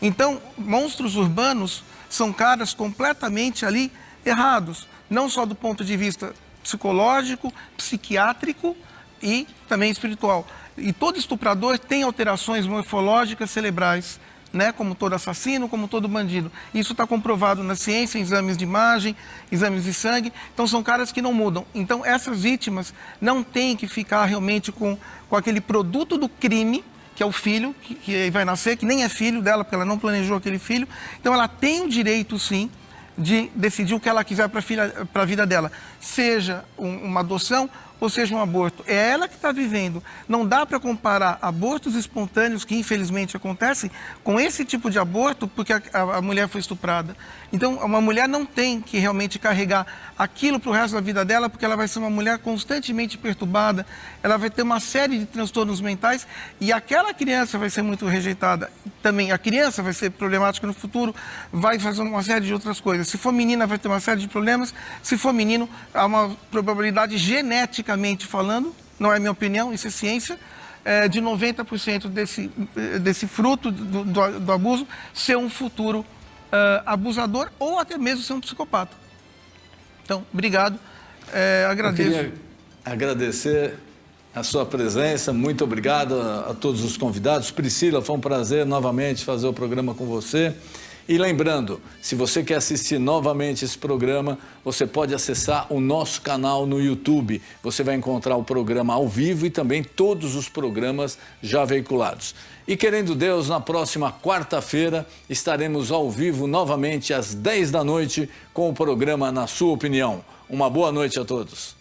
Então, monstros urbanos são caras completamente ali errados. Não só do ponto de vista psicológico, psiquiátrico e também espiritual. E todo estuprador tem alterações morfológicas cerebrais, né? Como todo assassino, como todo bandido. Isso está comprovado na ciência, em exames de imagem, exames de sangue. Então são caras que não mudam. Então essas vítimas não têm que ficar realmente com aquele produto do crime, que é o filho, que vai nascer, que nem é filho dela, porque ela não planejou aquele filho. Então ela tem o direito, sim, de decidir o que ela quiser para a vida dela. Seja uma adoção ou seja um aborto. É ela que está vivendo. Não dá para comparar abortos espontâneos, que infelizmente acontecem, com esse tipo de aborto, porque a mulher foi estuprada. Então, uma mulher não tem que realmente carregar aquilo para o resto da vida dela, porque ela vai ser uma mulher constantemente perturbada, ela vai ter uma série de transtornos mentais e aquela criança vai ser muito rejeitada. Também a criança vai ser problemática no futuro, vai fazer uma série de outras coisas. Se for menina, vai ter uma série de problemas. Se for menino, há uma probabilidade geneticamente falando, não é minha opinião, isso é ciência, de 90% desse fruto do abuso ser um futuro abusador ou até mesmo ser um psicopata. Então, obrigado, agradeço. Eu queria agradecer a sua presença, muito obrigado a todos os convidados. Priscila, foi um prazer novamente fazer o programa com você. E lembrando, se você quer assistir novamente esse programa, você pode acessar o nosso canal no YouTube. Você vai encontrar o programa ao vivo e também todos os programas já veiculados. E querendo Deus, na próxima quarta-feira estaremos ao vivo novamente às 10 da noite com o programa Na Sua Opinião. Uma boa noite a todos.